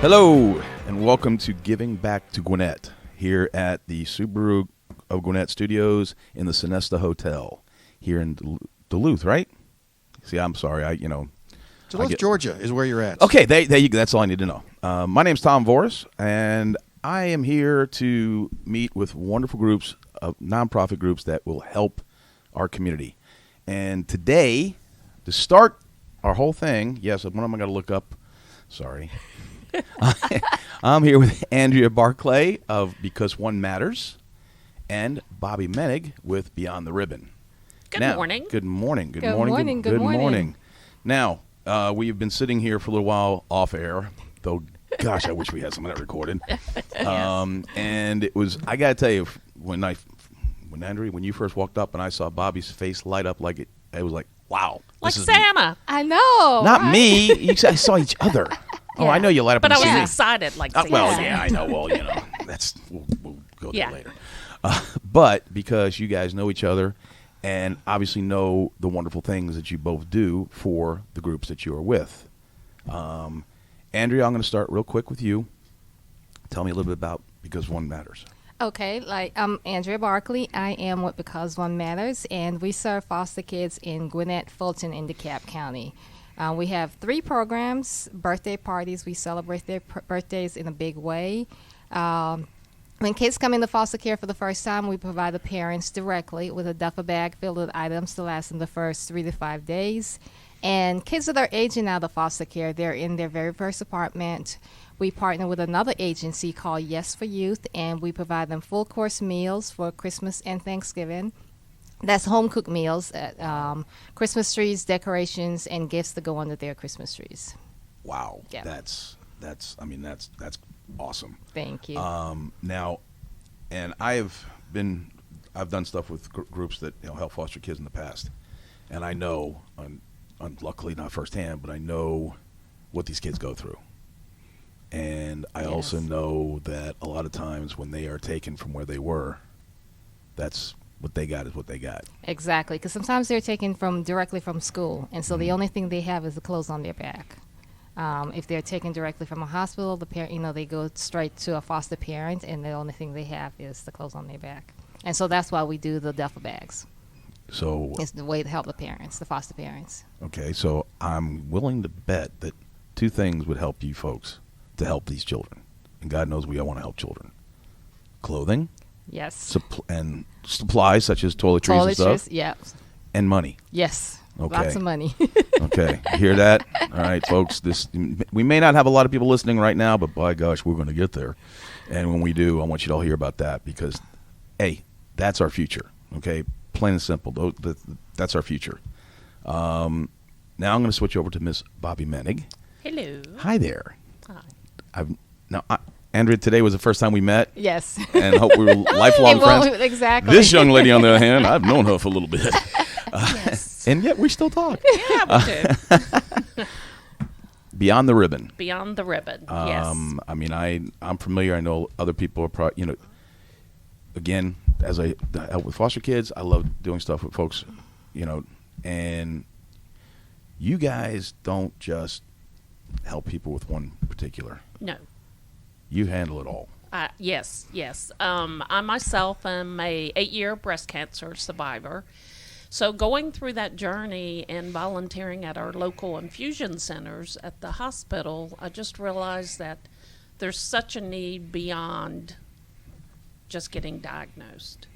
Hello, and welcome to Giving Back to Gwinnett here at the Subaru of Gwinnett Studios in the Sonesta Hotel here in Duluth, right? See, I'm sorry, Duluth, Georgia is where you're at. Okay, there you go. That's all I need to know. My name's Tom Voris, and I am here to meet with wonderful groups of nonprofit groups that will help our community. And today, to start our whole thing, yes, one of them I got to look up. Sorry. I'm here with Andrea Barclay of Because One Matters and Bobbie Menneg with Beyond the Ribbon. Good morning. Good morning. Good morning. Now, we've been sitting here for a little while off air, though, gosh, I wish we had some of that recorded. Yes. And it was, I got to tell you, when Andrea, when you first walked up and I saw Bobbie's face light up like it was like, wow. Like Santa. I know. Not right? me. I saw each other. Oh, Yeah. I know you light up. But when I you was see me. excited like Santa. Well, yeah, I know. Well, that's we'll go there Yeah. later. But because you guys know each other and obviously know the wonderful things that you both do for the groups that you are with. Andrea, I'm going to start real quick with you. Tell me a little bit about Because One Matters. Okay, I'm Andrea Barclay. I am with Because One Matters, and we serve foster kids in Gwinnett, Fulton, and DeKalb County. We have 3 programs, birthday parties. We celebrate their birthdays in a big way. When kids come into foster care for the first time, we provide the parents directly with a duffel bag filled with items to last them the first 3 to 5 days. And kids that are aging out of foster care, they're in their very first apartment. We partner with another agency called Yes for Youth, and we provide them full course meals for Christmas and Thanksgiving. That's home cooked meals, Christmas trees, decorations, and gifts to go under their Christmas trees. Wow, Yeah. that's awesome. Thank you. Now, and I've done stuff with groups that help foster kids in the past, and I know, luckily not firsthand, but I know what these kids go through. And I also know that a lot of times when they are taken from where they were, that's what they got is what they got. Exactly, because sometimes they're taken directly from school, and so the only thing they have is the clothes on their back. If they're taken directly from a hospital, the parent, they go straight to a foster parent, and the only thing they have is the clothes on their back. And so that's why we do the duffel bags. So It's the way to help the parents, the foster parents. okay, so I'm willing to bet that 2 things would help you folks to help these children, and God knows we all want to help children: clothing, Yes. and supplies such as toiletries and stuff, Yep. and money. Yes. Okay. Lots of money. Okay, you hear that? All right, folks. We may not have a lot of people listening right now, but by gosh, we're going to get there. And when we do, I want you to all hear about that because, hey, that's our future. Okay, plain and simple. That's our future. Now I'm going to switch over to Miss Bobbie Menneg. Hello. Hi there. Hi. Andrea, today was the first time we met, Yes. and I hope we were lifelong friends. Exactly. This young lady, on the other hand, I've known her for a little bit. Yes. And yet we still talk. Yeah, we do. Beyond the Ribbon. Beyond the Ribbon. Yes. I mean, I'm familiar. I know other people are probably, again, as I help with foster kids, I love doing stuff with folks, and you guys don't just help people with one particular. No. You handle it all. Yes. I myself am a 8-year breast cancer survivor. So going through that journey and volunteering at our local infusion centers at the hospital, I just realized that there's such a need beyond just getting diagnosed.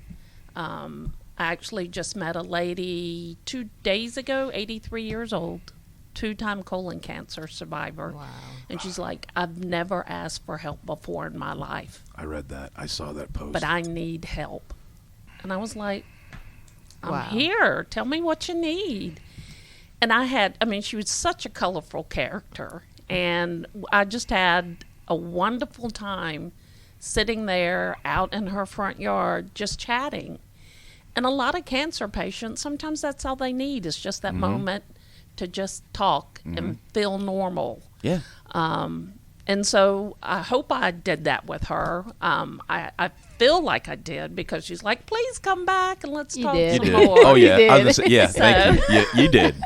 I actually just met a lady 2 days ago, 83 years old, 2-time colon cancer survivor. Wow. And she's like, I've never asked for help before in my life, I read that. I saw that post. but I need help. And I was like, I'm Wow. here. Tell me what you need. And she was such a colorful character. And I just had a wonderful time sitting there out in her front yard just chatting. And a lot of cancer patients, sometimes that's all they need is just that moment to just talk and feel normal. Yeah. And so I hope I did that with her. I feel like I did because she's like, please come back and let's You talk did. You some did. more. Oh, yeah. You I was did. gonna say, yeah, thank you. You did.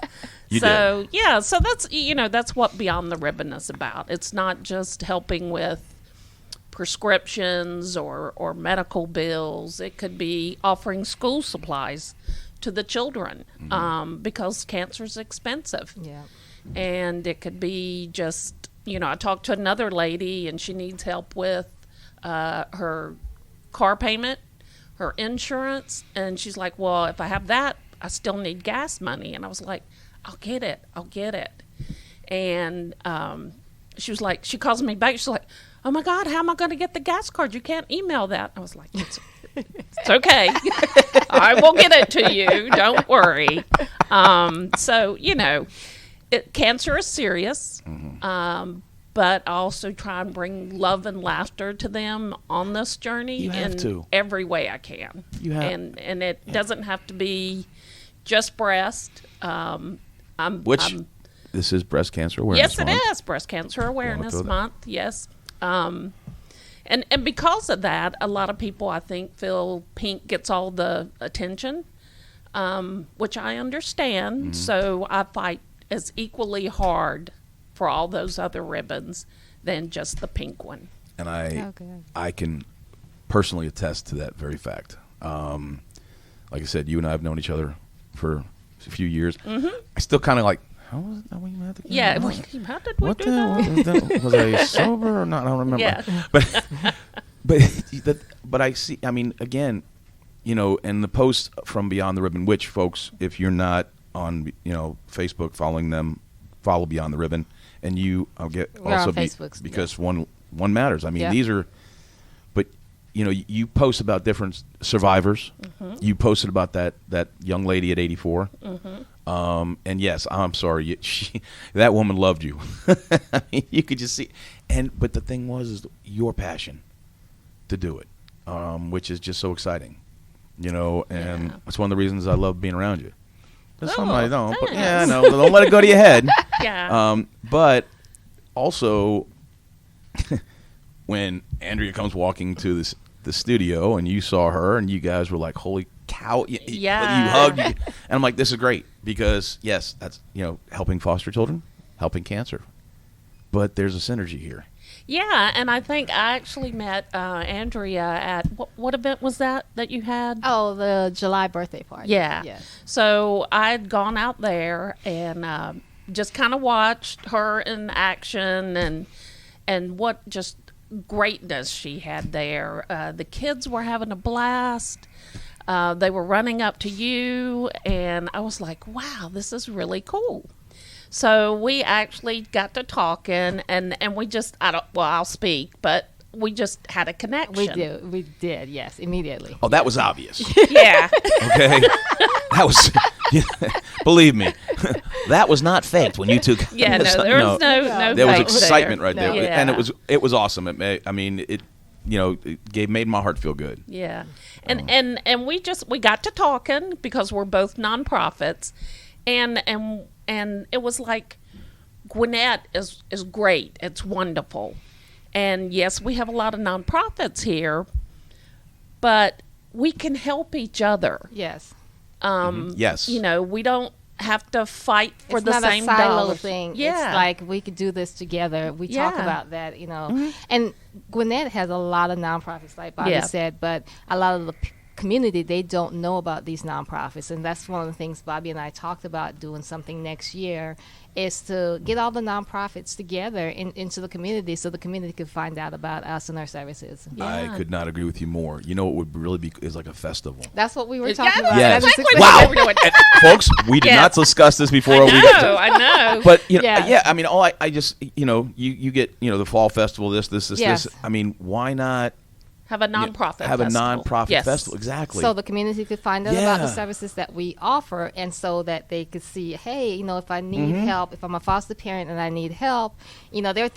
did. Yeah, so that's, that's what Beyond the Ribbon is about. It's not just helping with prescriptions or medical bills. It could be offering school supplies to the children because cancer is expensive. Yeah. And it could be just, I talked to another lady and she needs help with her car payment, her insurance. And she's like, well, if I have that, I still need gas money. And I was like, I'll get it. And she was like, she calls me back. She's like, oh my God, how am I going to get the gas card? You can't email that. I was like, it's okay. I will get it to you. Don't worry. So, cancer is serious, but I also try and bring love and laughter to them on this journey You have to. every way I can. You have, and it doesn't have to be just breast. This is Breast Cancer Awareness Month. Yes, it is Breast Cancer Awareness Month. Yes. And because of that, a lot of people, I think, feel pink gets all the attention, which I understand. So I fight as equally hard for all those other ribbons than just the pink one. And I can personally attest to that very fact. Like I said, you and I have known each other for a few years. I still kind of like, how was it that we met again? Yeah, how did we do that? Was I sober or not? I don't remember. Yeah. But I see, I mean, again, and the post from Beyond the Ribbon, which, folks, if you're not on, Facebook, follow Beyond the Ribbon, and I'll get We're also on Facebook, because one matters. I mean, these are, but you post about different survivors. You posted about that young lady at 84. And yes, I'm sorry, that woman loved you. I mean, you could just see, but the thing is your passion to do it, which is just so exciting, and it's one of the reasons I love being around you. There's some I don't, but yeah, I know. Don't let it go to your head. Yeah. But also, when Andrea comes walking to the studio and you saw her and you guys were like, holy cow, you hugged, and I'm like, this is great because yes, that's helping foster children, helping cancer, but there's a synergy here. Yeah, and I think I actually met Andrea at what event was that you had? Oh, the July birthday party. Yeah. Yes. So I'd gone out there and just kind of watched her in action and what just greatness she had there. The kids were having a blast. They were running up to you, and I was like, wow, this is really cool. So we actually got to talking, and we just, I'll speak, but we just had a connection. We did, yes, immediately. Oh, that was obvious. Yeah. Okay. That was, believe me, that was not faked when you took. Yeah, there was no there was fake excitement there. right there, Yeah. and it was awesome. It made my heart feel good. Yeah, and we got to talking because we're both nonprofits, and it was like, Gwinnett is great. It's wonderful, and yes, we have a lot of nonprofits here, but we can help each other. Yes. Yes. We don't have to fight for the same It's not a silo dollar thing. Yeah. It's like we could do this together. We talk about that, And Gwinnett has a lot of nonprofits, like Bobbie said, but a lot of the community, they don't know about these nonprofits. And that's one of the things Bobbie and I talked about doing something next year, is to get all the nonprofits together into the community so the community could find out about us and our services. Yeah. I could not agree with you more. You know what would really be is like a festival. That's what we were talking about. Yes. That is exactly Wow. what we were doing. And, folks, we did not discuss this before. I know. But I mean, I just you get the fall festival, this. I mean, why not have a nonprofit have festival. a nonprofit festival? Exactly. So the community could find out about the services that we offer, and so that they could see, hey, if I need help, if I'm a foster parent and I need help, there are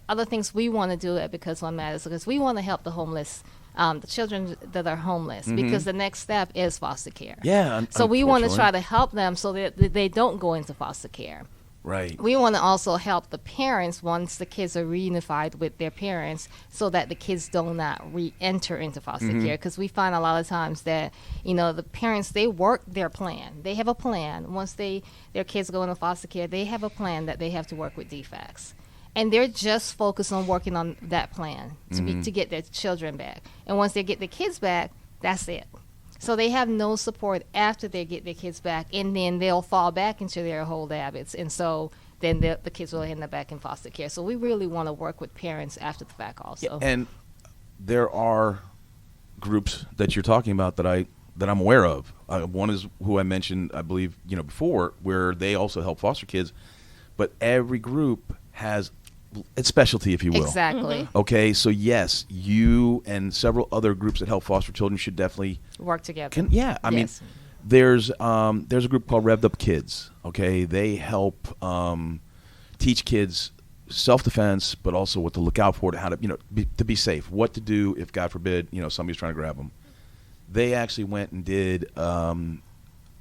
other things we want to do at Because One Matters, because we want to help the homeless, the children that are homeless, because the next step is foster care. Yeah. So we want to try to help them so that they don't go into foster care. Right. We want to also help the parents once the kids are reunified with their parents, so that the kids do not re-enter into foster care. Because we find a lot of times that, the parents, they work their plan. They have a plan. Once their kids go into foster care, they have a plan that they have to work with DFACS. And they're just focused on working on that plan to get their children back. And once they get their kids back, that's it. So they have no support after they get their kids back, and then they'll fall back into their old habits. And so then the kids will end up back in foster care. So we really want to work with parents after the fact also. Yeah, and there are groups that you're talking about that I'm aware of. One is who I mentioned, I believe, before, where they also help foster kids. But every group has its specialty, if you will. Exactly. Okay, so yes, you and several other groups that help foster children should definitely work together. I mean, there's a group called Revved Up Kids. Okay, they help teach kids self-defense, but also what to look out for, how to to be safe, what to do if, God forbid, somebody's trying to grab them. They actually went and did a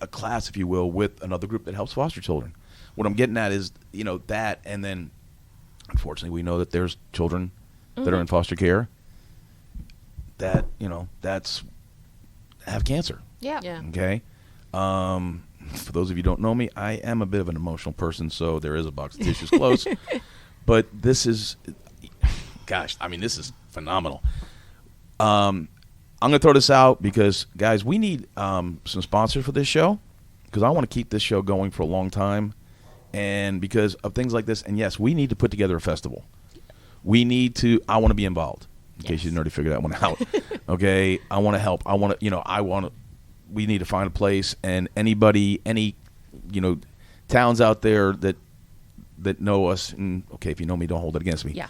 class, if you will, with another group that helps foster children. What I'm getting at is that, and then unfortunately we know that there's children that are in foster care that that's have cancer. Yeah. Okay. For those of you who don't know me, I am a bit of an emotional person, so there is a box of tissues close. But this is, this is phenomenal. I'm going to throw this out because, guys, we need some sponsors for this show, because I want to keep this show going for a long time, and because of things like this. And yes, we need to put together a festival. I want to be involved, in case you didn't already figure that one out. Okay, I want to help. We need to find a place, and any towns out there that know us, and okay, if you know me, don't hold it against me. Yeah.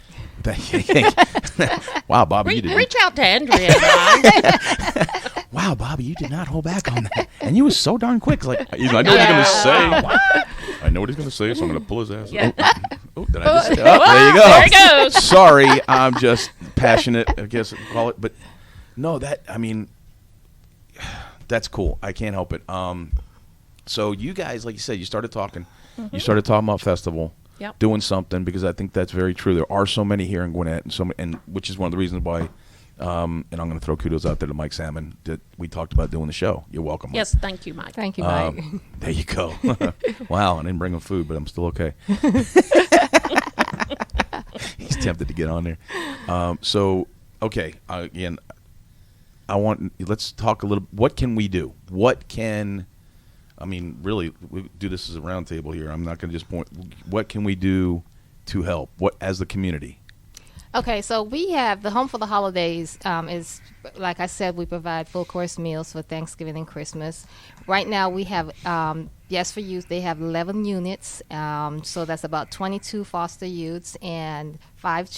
Wow, Bobbie, you did. Reach out to Andrea and I. Wow, Bobbie, you did not hold back on that, and you was so darn quick. Like, I know what he's gonna say. I know what he's gonna say, so I'm gonna pull his ass. Yeah. Oh, did I just? There you go. There it goes. Sorry, I'm just passionate, I guess call it. But no, that's cool. I can't help it. So you guys, like you said, you started talking. You started talking about festival. Yep. Doing something, because I think that's very true. There are so many here in Gwinnett, and which is one of the reasons why. And I'm going to throw kudos out there to Mike Salmon that we talked about doing the show. You're welcome, Mike. Yes, thank you, Mike. Thank you, Mike. There you go. Wow, I didn't bring him food, but I'm still okay. He's tempted to get on there. So, okay, again, let's talk a little. What can we do? Really, we do this as a round table here. I'm not going to just point. What can we do to help? What, as the community? Okay, so we have the Home for the Holidays is, like I said, we provide full course meals for Thanksgiving and Christmas. Right now we have, Yes for Youth, they have 11 units, so that's about 22 foster youths and 5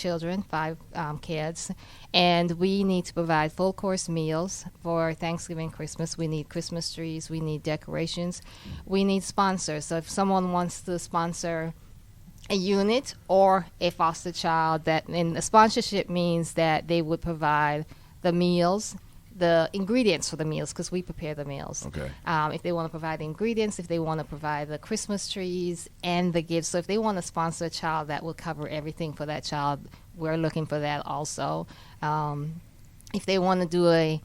kids. And we need to provide full course meals for Thanksgiving and Christmas. We need Christmas trees, we need decorations, we need sponsors. So if someone wants to sponsor a unit or a foster child, and the sponsorship means that they would provide the meals, the ingredients for the meals, because we prepare the meals. Okay. If they want to provide the ingredients, if they want to provide the Christmas trees and the gifts. So if they want to sponsor a child, that will cover everything for that child. We're looking for that also. If they want to do a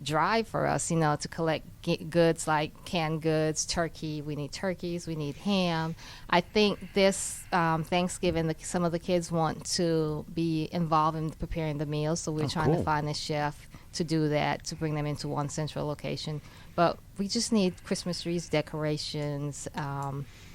drive for us, to collect goods like canned goods, turkey. We need turkeys. We need ham. I think this Thanksgiving, some of the kids want to be involved in preparing the meals, so we're trying to find a chef to do that, to bring them into one central location. But we just need Christmas trees, decorations,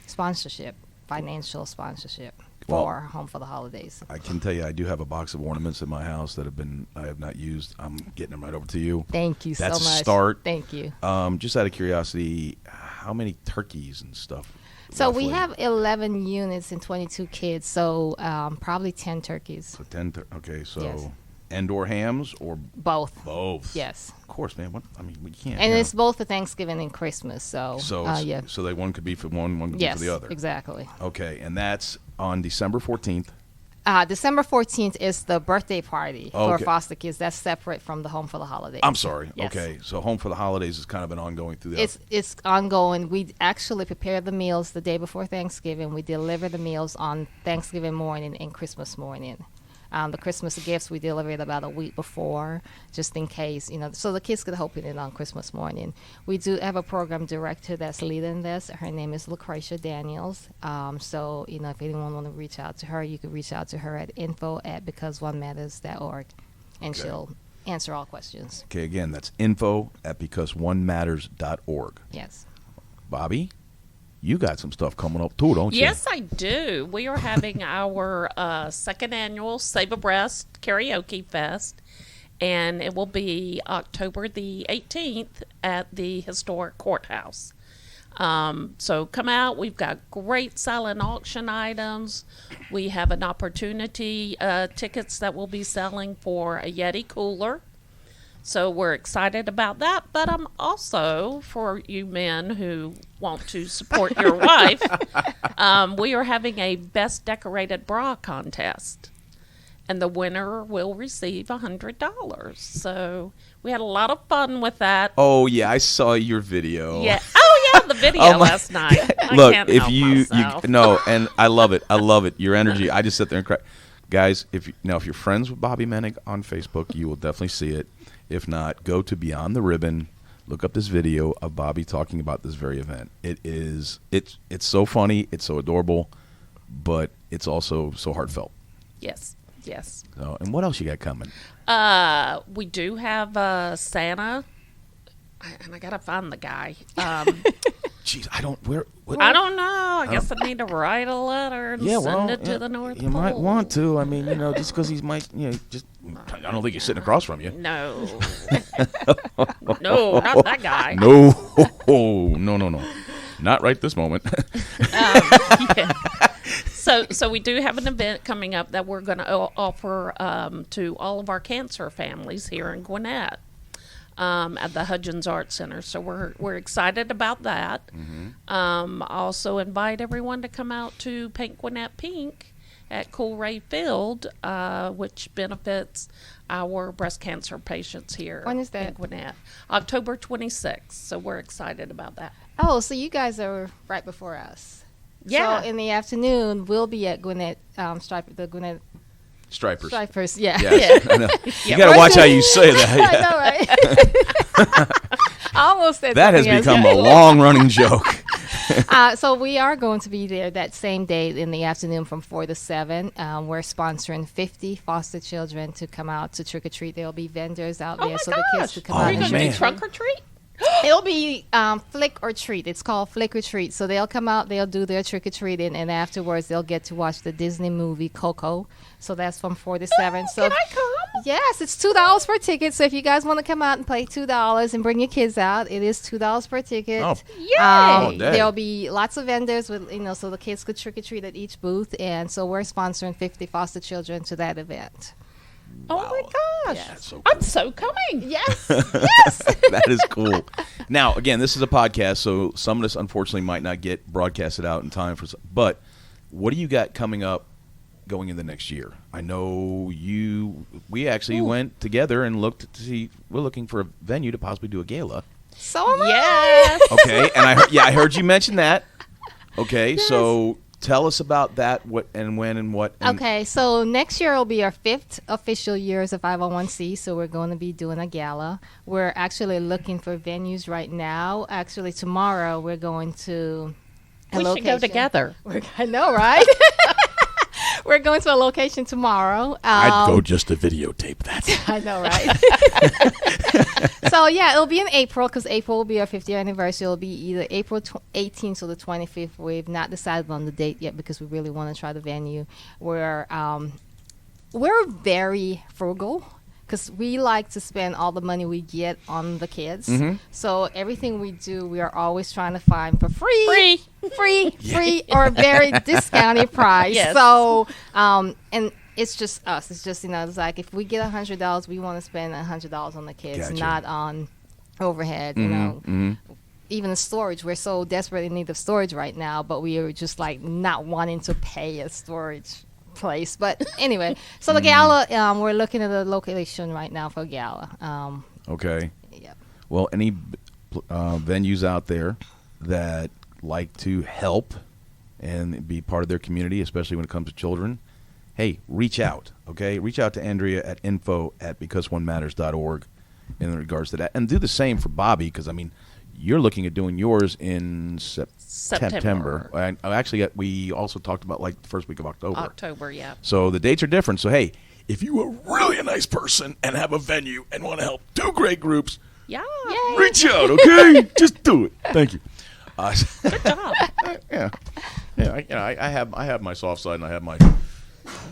sponsorship, financial sponsorship. For Home for the Holidays. I can tell you, I do have a box of ornaments in my house that I have not used. I'm getting them right over to you. Thank you so much. That's a start. Thank you. Just out of curiosity, how many turkeys and stuff? So roughly? we have 11 units and 22 kids, so probably 10 turkeys. So 10. Okay, so yes. And/or hams or both? Both. Yes. Of course, man. We can't. And it's both for Thanksgiving and Christmas. So yeah. So one could be for one could be for the other. Yes, exactly. Okay, and that's on December 14th. December 14th is the birthday party for Okay. foster kids. That's separate from the Home for the Holidays. I'm sorry. Yes. Okay, so Home for the Holidays has kind of been ongoing through the. It's ongoing. We actually prepare the meals the day before Thanksgiving. We deliver the meals on Thanksgiving morning and Christmas morning. The Christmas gifts we deliver it about a week before, just in case, so the kids could open it on Christmas morning. We do have a program director that's leading this. Her name is Lucretia Daniels. So, if anyone want to reach out to her, you can reach out to her at info@becauseonematters.org, and Okay. she'll answer all questions. Okay, again, that's info@becauseonematters.org. Yes. Bobbie, you got some stuff coming up too, don't you? Yes, I do. We are having our second annual Save a Breast Karaoke Fest, and it will be October the 18th at the historic courthouse. So come out. We've got great silent auction items. We have an opportunity tickets that we'll be selling for a Yeti cooler. So we're excited about that, but I'm also, for you men who want to support your wife, we are having a Best Decorated Bra contest, and the winner will receive $100. So we had a lot of fun with that. Oh yeah, I saw your video. Yeah. Oh yeah, the video last night. Look, I can't if help you myself. no, and I love it. I love it. Your energy. I just sit there and cry. Guys, if you're friends with Bobbie Menneg on Facebook, you will definitely see it. If not, go to Beyond the Ribbon, look up this video of Bobbie talking about this very event. It's so funny, it's so adorable, but it's also so heartfelt. Yes. So, and what else you got coming? We do have Santa, and I gotta find the guy. Jeez, I don't. What? I don't know. I guess I need to write a letter and send it to the North Pole. You might want to. I mean, just because he's just. I don't think he's sitting across from you. No. No, not that guy. No, no. Not right this moment. Yeah. So we do have an event coming up that we're going to offer to all of our cancer families here in Gwinnett at the Hudgens Art Center. So we're excited about that. I also invite everyone to come out to Paint Gwinnett Pink at Coolray Field, which benefits our breast cancer patients here. When is that? In Gwinnett. October 26th. So we're excited about that. Oh, so you guys are right before us. Yeah. So in the afternoon, we'll be at Gwinnett the Gwinnett Stripers. Stripers. Yeah. Yes, I know. You got to watch how you say that. I know, right? I almost said That has something else. become a long-running joke. So we are going to be there that same day in the afternoon from 4 to 7. We're sponsoring 50 foster children to come out to trick-or-treat. There'll be vendors out there so the kids can come Oh, out Are and you going to man. do trunk or treat? It'll be flick or treat. It's called flick or treat. So they'll come out, they'll do their trick or treating, and afterwards they'll get to watch the Disney movie Coco. So that's from 4 to 7. So Can I come? yes, it's $2 per ticket. So if you guys want to come out and pay $2 and bring your kids out, it is $2 per ticket. Oh. Yay! All day. There'll be lots of vendors with so the kids could trick or treat at each booth, and so we're sponsoring 50 foster children to that event. Oh my gosh. That's so cool. I'm so coming. Yes, yes. That is cool. Now, again, this is a podcast, so some of this unfortunately might not get broadcasted out in time but what do you got coming up going into next year? I know we actually went together and looked to see, we're looking for a venue to possibly do a gala. So am I. Yes. Okay, and I heard you mention that. Okay, so tell us about that, what and when and what. And Okay, so next year will be our 5th official year as a 501c, so we're going to be doing a gala. We're actually looking for venues right now. Actually, tomorrow we're going to a We should location. go together. I know, right? We're going to a location tomorrow. I'd go just to videotape that. I know, right? So, yeah, it'll be in April because April will be our 50th anniversary. It'll be either April 18th or the 25th. We've not decided on the date yet because we really want to try the venue. We're very frugal because we like to spend all the money we get on the kids. So everything we do, we are always trying to find for free, or very discounted price. Yes. So, and it's just us. It's just, it's like if we get $100, we want to spend $100 on the kids, Gotcha. not on overhead, Even the storage, we're so desperate in need of storage right now, but we are just like not wanting to pay a storage place. But anyway, so the Gala, we're looking at a location right now for Gala. Okay. Yep. Well, any venues out there that like to help and be part of their community, especially when it comes to children, hey, reach out, okay? Reach out to Andrea at info@becauseonematters.org in regards to that. And do the same for Bobbie, because, I mean, you're looking at doing yours in September. We also talked about, like, the first week of October. October, yeah. So the dates are different. So, hey, if you are really a nice person and have a venue and want to help two great groups, Yeah. reach out, okay? Just do it. Thank you. Good job. Yeah. I have my soft side and I have my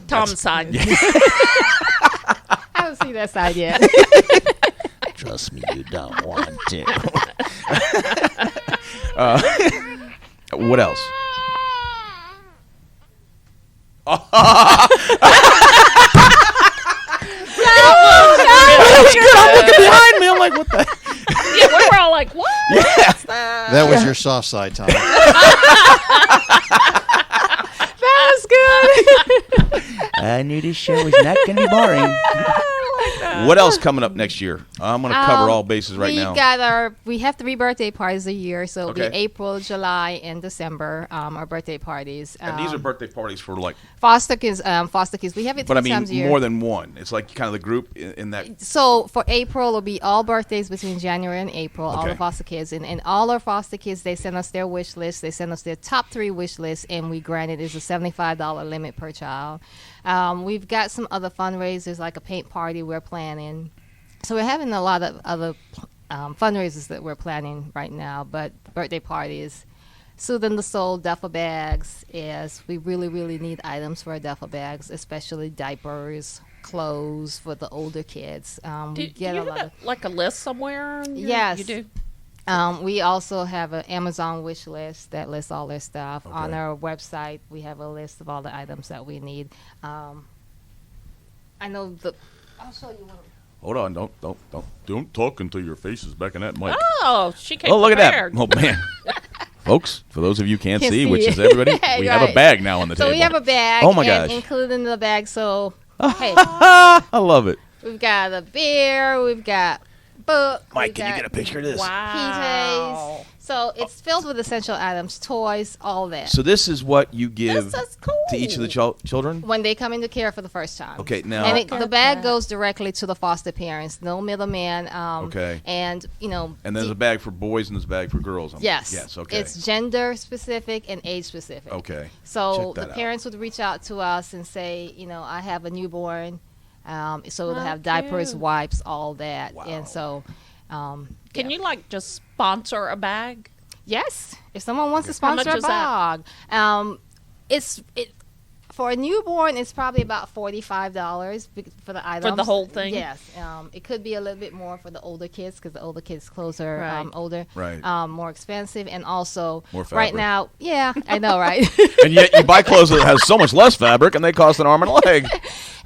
Tom's side. Yeah. I don't see that side yet. Trust me, you don't want to. What else? I'm looking behind me. I'm like, what the? Yeah, we were all like, what? Yeah. That was your soft side, Tom. That was good. I knew this show was not going to be boring. What else coming up next year? I'm going to cover all bases right now. We have 3 birthday parties a year, so it'll Okay. be April, July, and December. Our birthday parties. And these are birthday parties for like, foster kids. We have it but I 3 times a mean year. more than one. It's like kind of the group in that. So for April, it'll be all birthdays between January and April, all Okay. the foster kids. And all our foster kids, they send us their wish list. They send us their top 3 wish lists, and we grant it is a $75 limit per child. We've got some other fundraisers, like a paint party we're planning. So we're having a lot of other fundraisers that we're planning right now, but birthday parties. Soothing the Soul duffel bags is we really, really need items for our duffel bags, especially diapers, clothes for the older kids. Do you have like a list somewhere? Yes. You do? We also have an Amazon wish list that lists all their stuff. Okay. On our website, we have a list of all the items that we need. I know I'll show you one. Hold on, don't talk until your face is back in that mic. Oh, she came Oh, look prepared. at that! Oh man, folks, for those of you who can't Can't see, see which it. is everybody, we have a Right. bag now on the So table. we have a bag. Oh my and gosh. included in the bag. So hey, I love it. we've got a beer. We've got book. Mike, we've can you got get a picture of this? Wow. PJs. So it's filled with essential items, toys, all that. So this is what you give This is cool. to each of the children? When they come into care for the first time. Okay, now. And the bag that. goes directly to the foster parents. No middleman. Okay. And, And there's a bag for boys and there's a bag for girls. Yes. Yes, okay. It's gender specific and age specific. Okay. So Check the that out. parents would reach out to us and say, I have a newborn. So it'll Oh, have diapers, cute. wipes, all that. Wow. And so, Can you like just sponsor a bag? yes, if someone wants to How much sponsor a is that? bag, for a newborn, it's probably about $45 for the items. For the whole thing? Yes. It could be a little bit more for the older kids because the older kids' clothes are Right. older, Right. more expensive, and also More right fabric. now, yeah, I know, right? And yet you buy clothes that has so much less fabric and they cost an arm and a leg.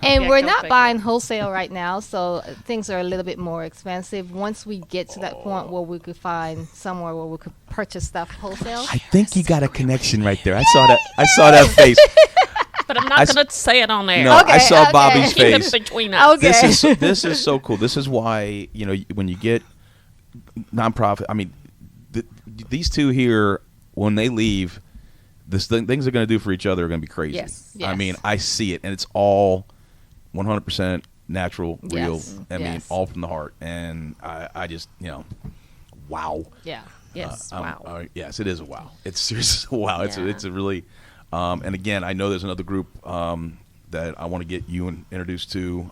And Yeah, we're go not figure. buying wholesale right now, so things are a little bit more expensive. Once we get to that point where we could find somewhere where we could purchase stuff wholesale. I think you got a connection right there. I saw that face. But I'm not going to say it on air. No, I Okay, saw okay. Bobbie's Keep it face. between us. Okay. This is so cool. This is why, when you get nonprofit, I mean, these two here, when they leave, things they're going to do for each other are going to be crazy. Yes. I Yes. mean, I see it, and it's all 100% natural, real. Yes. I mean, Yes. all from the heart. And I just, wow. Yeah. Yes. Um, Wow. yes, it is a wow. It's seriously a wow. It's Yeah. a really, and again, I know there's another group that I want to get you introduced to,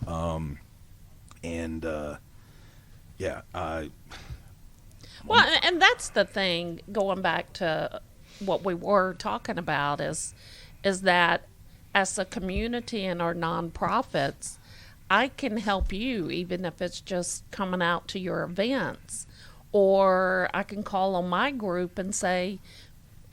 Well, and that's the thing, going back to what we were talking about is that as a community and our nonprofits, I can help you even if it's just coming out to your events, or I can call on my group and say,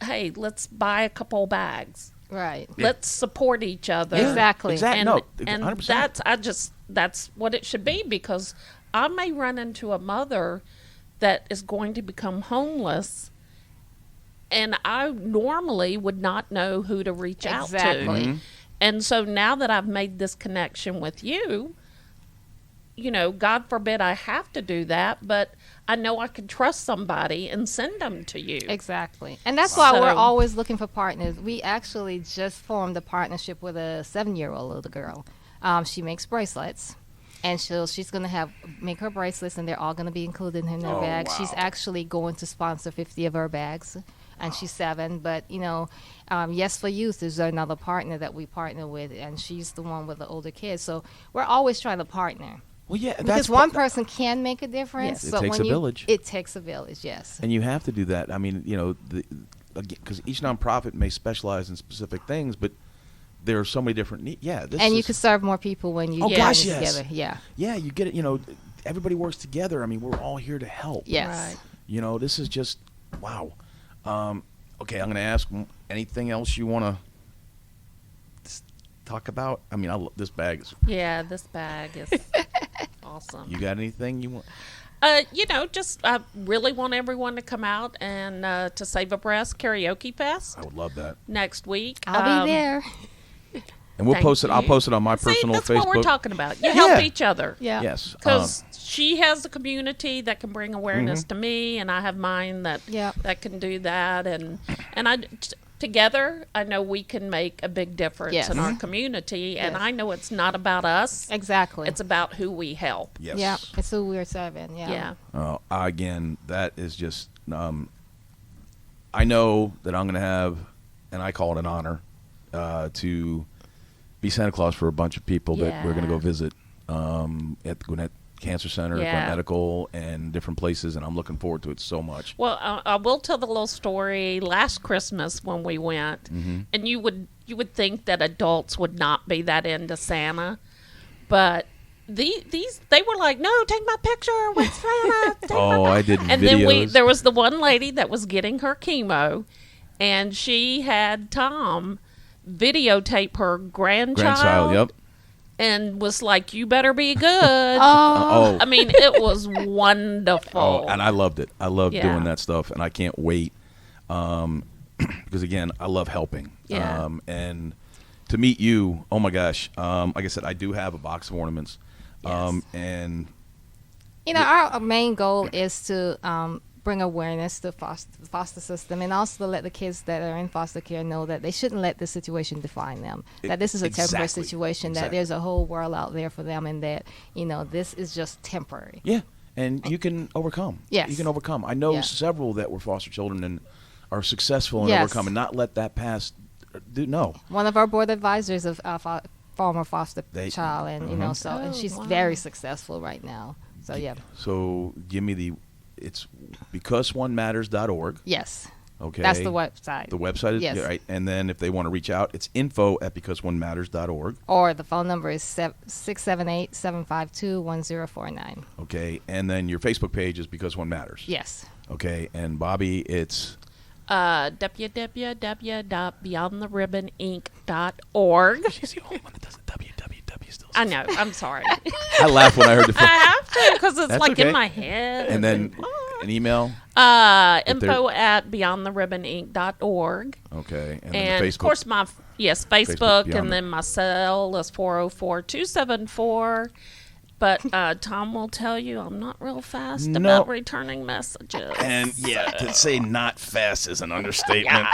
hey, let's buy a couple bags. Right. Let's support each other. Exactly. Exactly. And, No, and 100%. that's what it should be, because I may run into a mother that is going to become homeless, and I normally would not know who to reach out to. Exactly. Mm-hmm. And so now that I've made this connection with you, you know, God forbid I have to do that, but I know I can trust somebody and send them to you. Exactly. And that's why So- we're always looking for partners. We actually just formed a partnership with a 7-year-old little girl. She makes bracelets. And she's going to make her bracelets, and they're all going to be included in her bag. wow. She's actually going to sponsor 50 of her bags, and she's 7. But, you know, Yes for Youth is another partner that we partner with, and she's the one with the older kids. So we're always trying to partner. Well, yeah, Because one person can make a difference. Yes. It but takes when a village. It takes a village, yes. And you have to do that. I mean, you know, because each nonprofit may specialize in specific things, but there are so many different needs. Yeah, And you can serve more people when you Oh, get gosh, them yes. together. Yeah. Yeah, you get it. You know, everybody works together. I mean, we're all here to help. Yes. Right. You know, this is just wow. Okay, I'm going to ask anything else you want to talk about. I mean, this bag is. Yeah, this bag is awesome. You got anything you want? You know, just I really want everyone to come out and to Save a Breast Karaoke Fest I would love that. next week. I'll be there. And we'll Thank post it. I'll you. post it on my See, personal that's Facebook. what we're talking about. You help Yeah. each other. Yeah. Yes. Because she has a community that can bring awareness to me, and I have mine that Yep. that can do that, and together, I know we can make a big difference Yes. in our community, and Yes. I know it's not about us. Exactly. It's about who we help. Yes. Yeah. It's who we're serving. Yeah. Yeah. Again, that is just. I know that I'm going to have, and I call it an honor, to be Santa Claus for a bunch of people that we're going to go Yeah. visit at the Gwinnett Cancer Center, Yeah. Gwinnett Medical, and different places, and I'm looking forward to it so much. Well, I will tell the little story. Last Christmas when we went, Mm-hmm. and you would think that adults would not be that into Santa, but they were like, no, take my picture with Santa. Take Oh, I did And videos. then there was the one lady that was getting her chemo, and she had Tom videotape her grandchild, yep. and was like, you better be good. Oh, I mean, it was wonderful. oh, and I loved it. I loved Yeah. doing that stuff, and I can't wait. Because again, I love helping. Yeah. And to meet you, oh my gosh! Like I said, I do have a box of ornaments. Yes. And You know, our main goal is to bring awareness to the foster system, and also to let the kids that are in foster care know that they shouldn't let this situation define them. That this is a temporary Exactly. situation, that Exactly. there's a whole world out there for them, and that, you know, this is just temporary. yeah, and you can overcome. Yes. You can overcome. I know Yeah. several that were foster children and are successful in Yes. overcoming. Not let that pass. No. One of our board advisors of former foster They- child, and you know, so and Oh, she's wow. very successful right now. So yeah, So give me it's becauseonematters.org. yes, Okay. that's the website. The website is Yes. right, and then if they want to reach out, it's info@becauseonematters.org. Or the phone number is 678-752-1049. Okay, and then your Facebook page is Because One Matters. Yes. Okay, and Bobbie, it's www.beyondtheribbon.org. she's the only one that does it. www still. I know. I'm sorry. I laughed when I heard the I have to because it's That's like okay. in my head. and then an email. info at beyondtheribbon.org. Okay, and then And the Facebook. of course, Facebook, Facebook, Beyond and then my cell is 404-274. But Tom will tell you I'm not real fast No. about returning messages. And yeah, to say not fast is an understatement.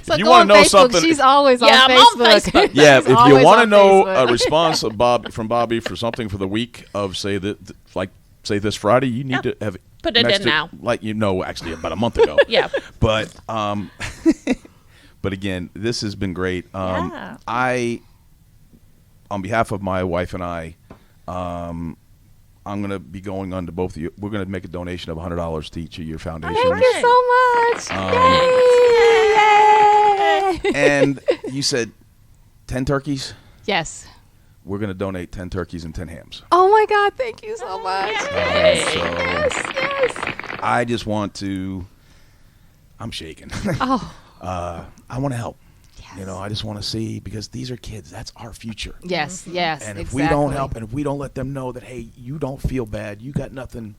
So you go wanna on know Facebook. something- She's always Yeah, on I'm on Facebook. Facebook. Yeah, She's if you always want to on know Facebook. a response of from Bobbie for something for the week of say this Friday, you need Yeah. to have it Put it next in to- now. Like actually about a month ago. Yeah. But but again, this has been great. Yeah. I, on behalf of my wife and I, I'm going to be going on to both of you. We're going to make a donation of $100 to each of your foundations. Thank you so much. Yay! And you said 10 turkeys. Yes. We're going to donate 10 turkeys and 10 hams. Oh my God! Thank you so much. So Yes. I just want to. I'm shaking. Oh. I want to help. Yes. You know, I just want to see because these are kids. That's our future. Yes. Yes. And if exactly. we don't help, and if we don't let them know that, hey, you don't feel bad, you got nothing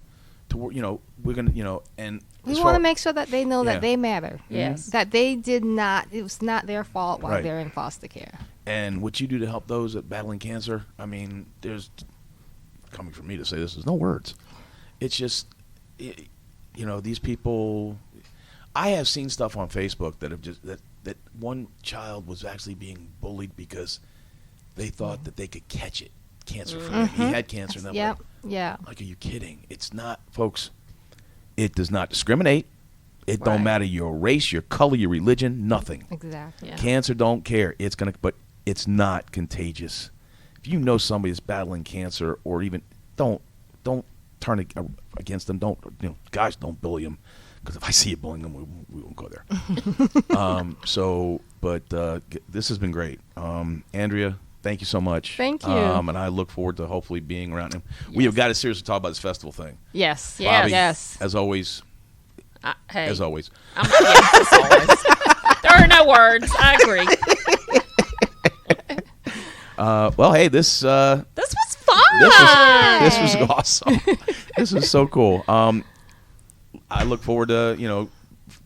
to, we're gonna, and we as want to far- make sure that they know Yeah. that they matter. Yes. That they did not. It was not their fault while Right. they're in foster care. And what you do to help those that battling cancer, I mean, there's, coming from me to say this, there's no words. It's just, these people, I have seen stuff on Facebook that have just, that one child was actually being bullied because they thought that they could catch it, cancer from it. He had cancer. And Yep. Yeah. Like, are you kidding? It's not, folks, it does not discriminate. It don't Right. matter your race, your color, your religion, nothing. Exactly. Yeah. Cancer don't care. But it's not contagious. If you know somebody is battling cancer, or even don't turn against them. Don't, guys, don't bully them, because if I see you bullying them, we won't go there. This has been great. Andrea, thank you so much. Thank you. And I look forward to hopefully being around him. We have got to seriously talk about this festival thing. Yes. Yes. Bobby, Yes. as always. Hey. As always. Yes, as always. There are no words. I agree. Well, hey, this This was fun. this was awesome. This was so cool. I look forward to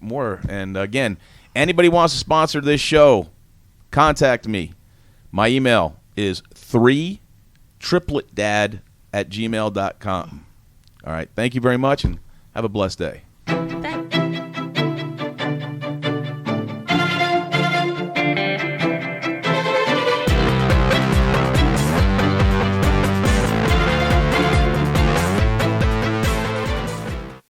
more. And again, anybody wants to sponsor this show, contact me. My email is 3tripletdad@gmail.com. All right. Thank you very much, and have a blessed day.